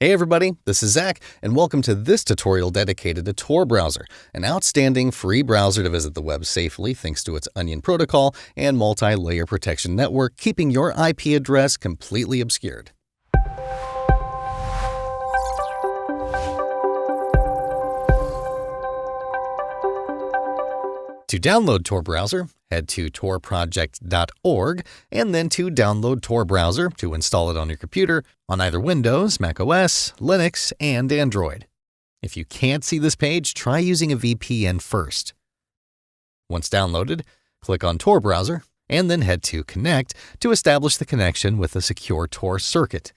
Hey everybody, this is Zach, and welcome to this tutorial dedicated to Tor Browser, an outstanding free browser to visit the web safely thanks to its Onion protocol and multi-layer protection network, keeping your IP address completely obscured. To download Tor Browser, head to torproject.org and then to download Tor Browser to install it on your computer on either Windows, macOS, Linux, and Android. If you can't see this page, try using a VPN first. Once downloaded, click on Tor Browser and then head to Connect to establish the connection with a secure Tor circuit.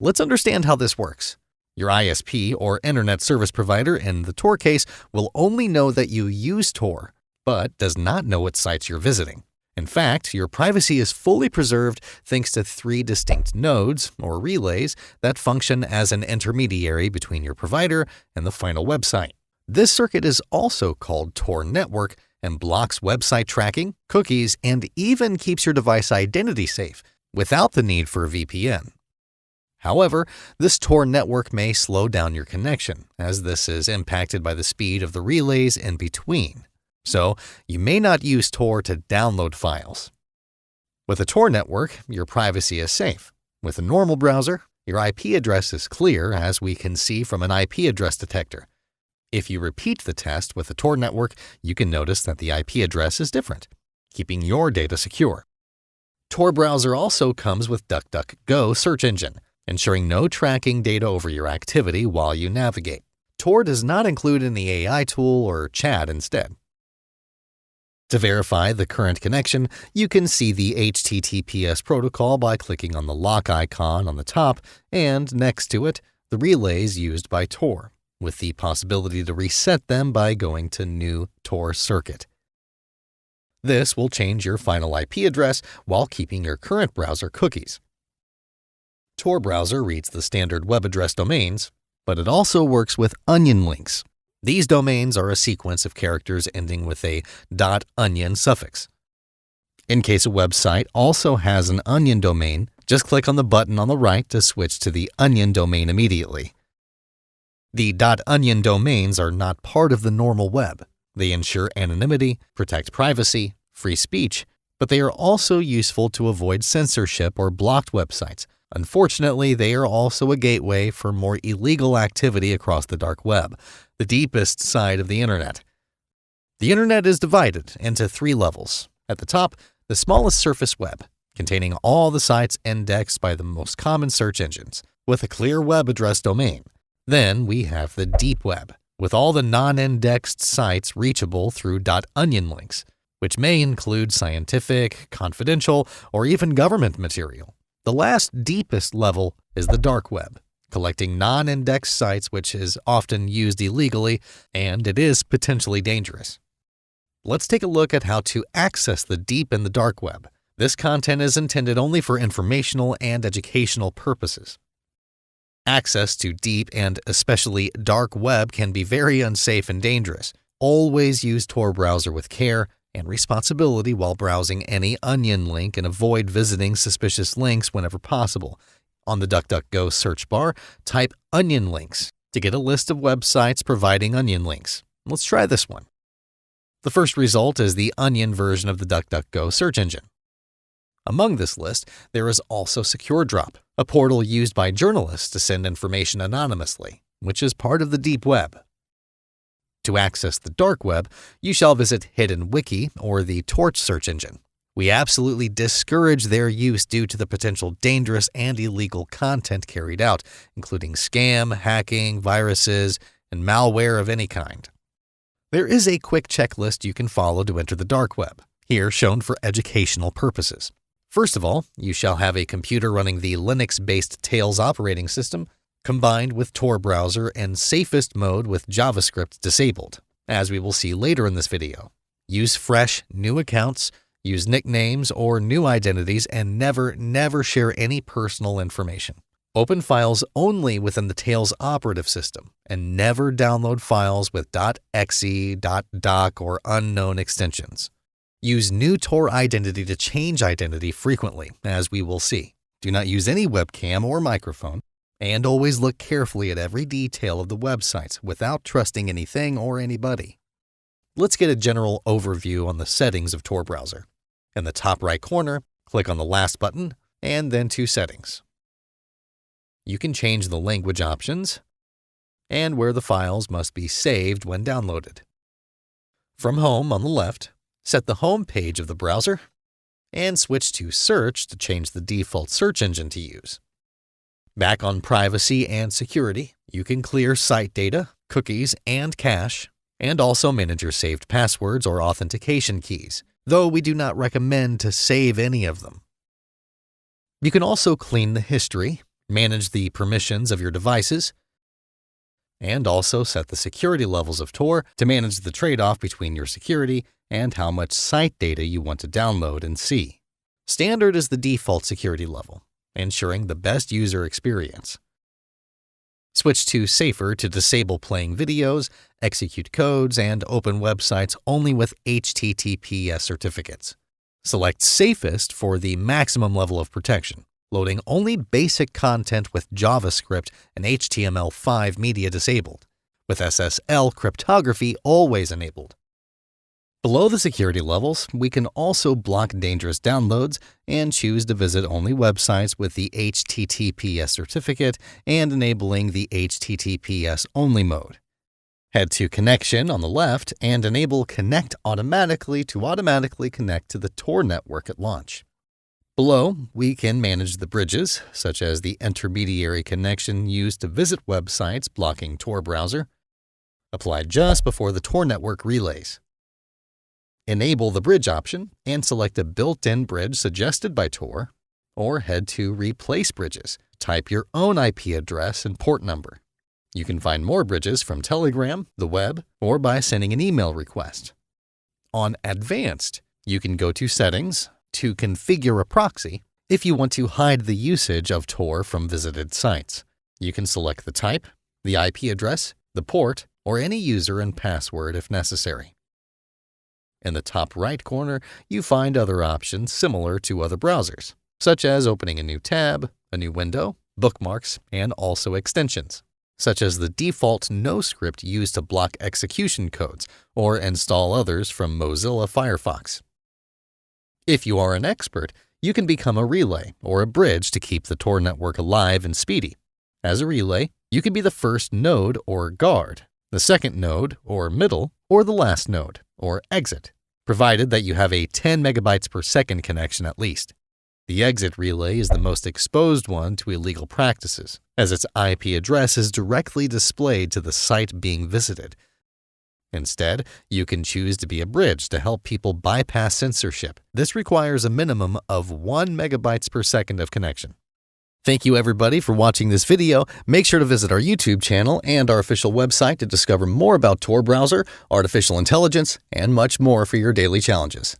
Let's understand how this works. Your ISP or Internet Service Provider in the Tor case will only know that you use Tor, but does not know what sites you're visiting. In fact, your privacy is fully preserved thanks to 3 distinct nodes, or relays, that function as an intermediary between your provider and the final website. This circuit is also called Tor Network and blocks website tracking, cookies, and even keeps your device identity safe without the need for a VPN. However, this Tor network may slow down your connection, as this is impacted by the speed of the relays in between. So, you may not use Tor to download files. With a Tor network, your privacy is safe. With a normal browser, your IP address is clear, as we can see from an IP address detector. If you repeat the test with a Tor network, you can notice that the IP address is different, keeping your data secure. Tor Browser also comes with DuckDuckGo search engine, ensuring no tracking data over your activity while you navigate. Tor does not include any AI tool or chat instead. To verify the current connection, you can see the HTTPS protocol by clicking on the lock icon on the top and, next to it, the relays used by Tor, with the possibility to reset them by going to New Tor Circuit. This will change your final IP address while keeping your current browser cookies. Tor Browser reads the standard web address domains, but it also works with onion links. These domains are a sequence of characters ending with a .onion suffix. In case a website also has an onion domain, just click on the button on the right to switch to the onion domain immediately. The .onion domains are not part of the normal web. They ensure anonymity, protect privacy, free speech, but they are also useful to avoid censorship or blocked websites. Unfortunately, they are also a gateway for more illegal activity across the dark web, the deepest side of the internet. The internet is divided into 3 levels. At the top, the smallest surface web, containing all the sites indexed by the most common search engines, with a clear web address domain. Then we have the deep web, with all the non-indexed sites reachable through .onion links, which may include scientific, confidential, or even government material. The last deepest level is the dark web, collecting non-indexed sites, which is often used illegally, and it is potentially dangerous. Let's take a look at how to access the deep and the dark web. This content is intended only for informational and educational purposes. Access to deep and especially dark web can be very unsafe and dangerous. Always use Tor Browser with care and responsibility while browsing any onion link, and avoid visiting suspicious links whenever possible. On the DuckDuckGo search bar, type onion links to get a list of websites providing onion links. Let's try this one. The first result is the onion version of the DuckDuckGo search engine. Among this list, there is also SecureDrop, a portal used by journalists to send information anonymously, which is part of the deep web. To access the dark web, you shall visit Hidden Wiki or the Torch search engine. We absolutely discourage their use due to the potential dangerous and illegal content carried out, including scam, hacking, viruses, and malware of any kind. There is a quick checklist you can follow to enter the dark web, here shown for educational purposes. First of all, you shall have a computer running the Linux-based Tails operating system, combined with Tor Browser and safest mode with JavaScript disabled, as we will see later in this video. Use fresh, new accounts, use nicknames or new identities, and never share any personal information. Open files only within the Tails operative system, and never download files with .exe, .doc, or unknown extensions. Use new Tor identity to change identity frequently, as we will see. Do not use any webcam or microphone. And always look carefully at every detail of the websites without trusting anything or anybody. Let's get a general overview on the settings of Tor Browser. In the top right corner, click on the last button and then to Settings. You can change the language options and where the files must be saved when downloaded. From Home on the left, set the home page of the browser and switch to Search to change the default search engine to use. Back on Privacy and Security, you can clear site data, cookies, and cache, and also manage your saved passwords or authentication keys, though we do not recommend to save any of them. You can also clean the history, manage the permissions of your devices, and also set the security levels of Tor to manage the trade-off between your security and how much site data you want to download and see. Standard is the default security level, ensuring the best user experience. Switch to Safer to disable playing videos, execute codes, and open websites only with HTTPS certificates. Select Safest for the maximum level of protection, loading only basic content with JavaScript and HTML5 media disabled, with SSL cryptography always enabled. Below the security levels, we can also block dangerous downloads and choose to visit only websites with the HTTPS certificate and enabling the HTTPS only mode. Head to Connection on the left and enable Connect Automatically to automatically connect to the Tor network at launch. Below, we can manage the bridges, such as the intermediary connection used to visit websites blocking Tor Browser, applied just before the Tor network relays. Enable the bridge option and select a built-in bridge suggested by Tor, or head to Replace Bridges. Type your own IP address and port number. You can find more bridges from Telegram, the web, or by sending an email request. On Advanced, you can go to Settings to configure a proxy if you want to hide the usage of Tor from visited sites. You can select the type, the IP address, the port, or any user and password if necessary. In the top right corner, you find other options similar to other browsers, such as opening a new tab, a new window, bookmarks, and also extensions, such as the default no script used to block execution codes or install others from Mozilla Firefox. If you are an expert, you can become a relay or a bridge to keep the Tor network alive and speedy. As a relay, you can be the first node or guard, the second node or middle, or the last node or exit, provided that you have a 10 megabytes per second connection at least. The exit relay is the most exposed one to illegal practices, as its IP address is directly displayed to the site being visited. Instead, you can choose to be a bridge to help people bypass censorship. This requires a minimum of 1 megabytes per second of connection. Thank you everybody for watching this video. Make sure to visit our YouTube channel and our official website to discover more about Tor Browser, artificial intelligence, and much more for your daily challenges.